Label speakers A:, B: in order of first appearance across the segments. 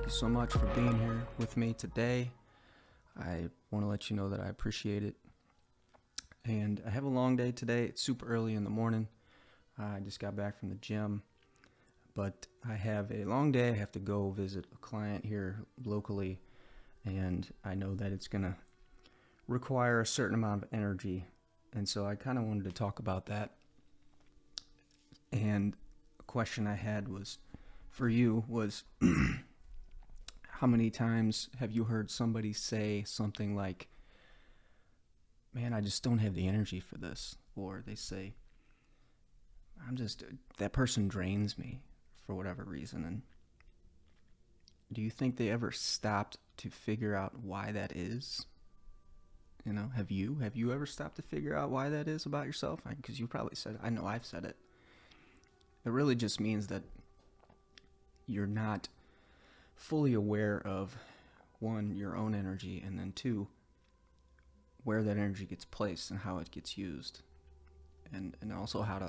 A: Thank you so much for being here with me today. I want to let you know that I appreciate it. And I have a long day today. It's super early in the morning. I just got back from the gym, but I have a long day. I have to go visit a client here locally, and I know that it's going to require a certain amount of energy. And so I kind of wanted to talk about that. And a question I had was for you was how many times have you heard somebody say something like, man, I just don't have the energy for this? Or they say, that person drains me for whatever reason. And do you think they ever stopped to figure out why that is? You know, have you ever stopped to figure out why that is about yourself? Because you probably said it. I know I've said it. It really just means that you're not fully aware of, one, your own energy, and then two, where that energy gets placed and how it gets used, and also how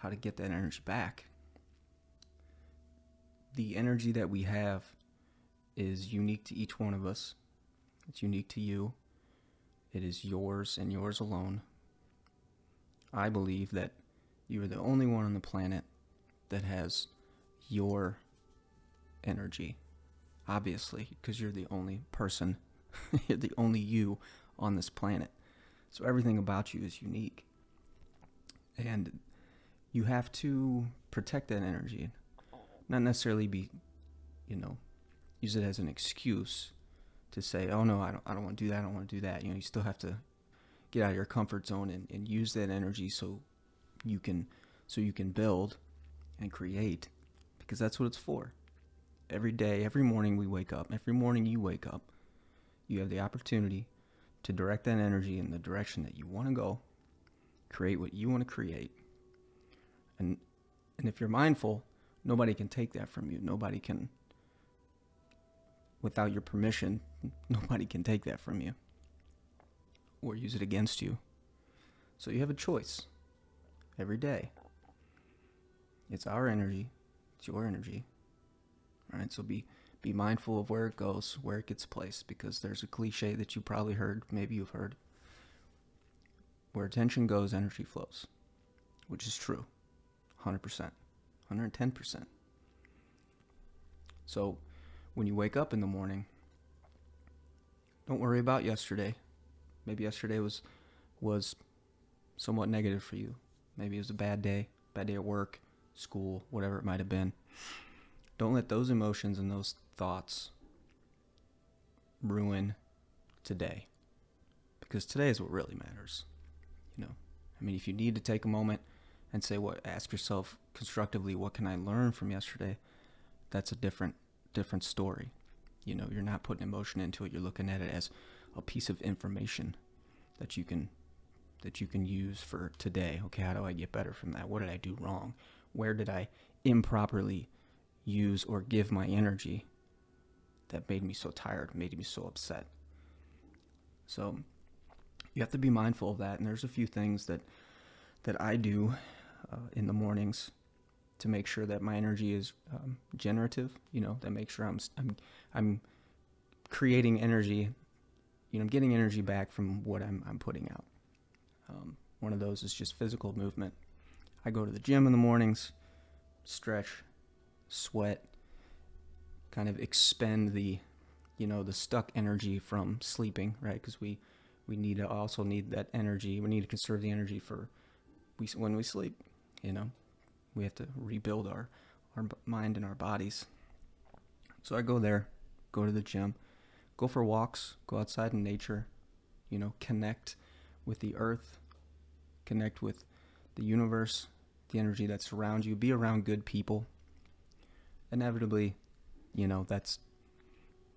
A: to get that energy back. The energy that we have is unique to each one of us. It's unique to you. It is yours and yours alone. I believe that you are the only one on the planet that has your energy. Obviously, because you're the only person, you're the only you on this planet. So everything about you is unique. And you have to protect that energy. Not necessarily use it as an excuse to say, oh no, I don't want to do that, I don't want to do that. You still have to get out of your comfort zone and use that energy so you can build and create, because that's what it's for. Every day, every morning we wake up, every morning you wake up, you have the opportunity to direct that energy in the direction that you want to go, create what you want to create. And if you're mindful, nobody can take that from you. Nobody can, without your permission, nobody can take that from you or use it against you. So you have a choice every day. It's our energy. It's your energy. All right, so be mindful of where it goes, where it gets placed, because there's a cliche that you probably heard, maybe you've heard, where attention goes, energy flows, which is true, 100%, 110%. So when you wake up in the morning, don't worry about yesterday. Maybe yesterday was somewhat negative for you. Maybe it was a bad day at work, school, whatever it might have been. Don't let those emotions and those thoughts ruin today, because today is what really matters. If you need to take a moment and ask yourself constructively, what can I learn from yesterday? That's a different story. You're not putting emotion into it. You're looking at it as a piece of information that you can use for today. Okay, how do I get better from that? What did I do wrong? Where did I improperly use or give my energy that made me so tired, made me so upset? So you have to be mindful of that. And there's a few things that I do in the mornings to make sure that my energy is generative. That makes sure I'm creating energy. I'm getting energy back from what I'm putting out. One of those is just physical movement. I go to the gym in the mornings, stretch, sweat, kind of expend the stuck energy from sleeping, right? Because we need that energy. We need to conserve the energy when we sleep. We have to rebuild our mind and our bodies. So I go to the gym, go for walks, go outside in nature, connect with the earth, connect with the universe, the energy that's around you, be around good people. Inevitably, that's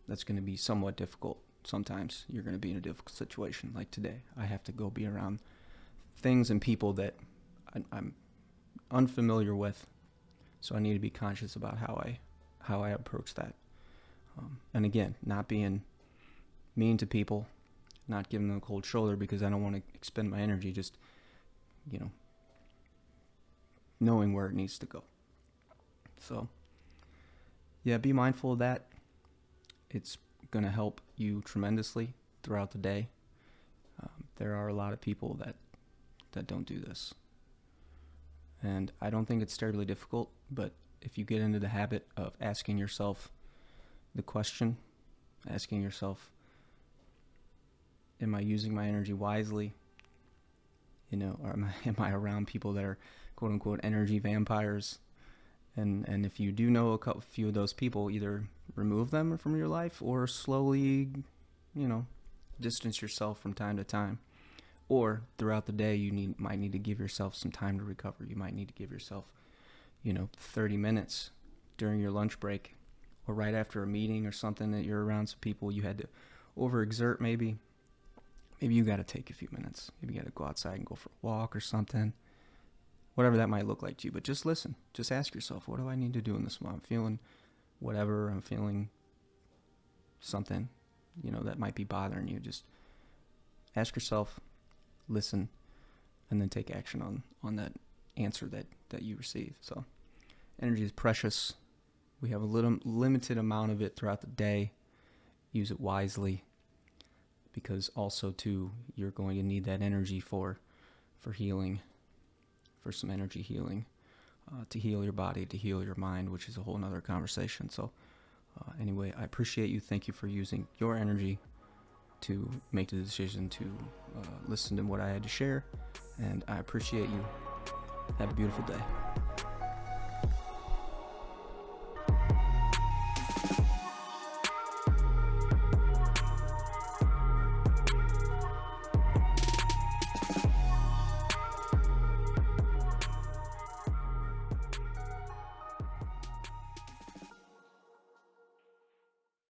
A: going to be somewhat difficult. Sometimes you're going to be in a difficult situation. Like today, I have to go be around things and people that I'm unfamiliar with, so I need to be conscious about how I approach that. And again, not being mean to people, not giving them a cold shoulder because I don't want to expend my energy, just knowing where it needs to go. So yeah, be mindful of that. It's going to help you tremendously throughout the day. There are a lot of people that don't do this. And I don't think it's terribly difficult, but if you get into the habit of asking yourself the question, asking yourself, am I using my energy wisely? Or am I around people that are quote unquote energy vampires? And if you do know a few of those people, either remove them from your life or slowly, distance yourself from time to time. Or throughout the day, you might need to give yourself some time to recover. You might need to give yourself, 30 minutes during your lunch break, or right after a meeting or something that you're around some people you had to overexert maybe. Maybe you got to take a few minutes. Maybe you got to go outside and go for a walk or something. Whatever that might look like to you. But just listen. Just ask yourself, what do I need to do in this moment? I'm feeling whatever. I'm feeling something, that might be bothering you. Just ask yourself, listen, and then take action on that answer that you receive. So energy is precious. We have a limited amount of it throughout the day. Use it wisely, because also too, you're going to need that energy for healing, for some energy healing, to heal your body, to heal your mind, which is a whole nother conversation. So anyway, I appreciate you. Thank you for using your energy to make the decision to listen to what I had to share, and I appreciate you. Have a beautiful day.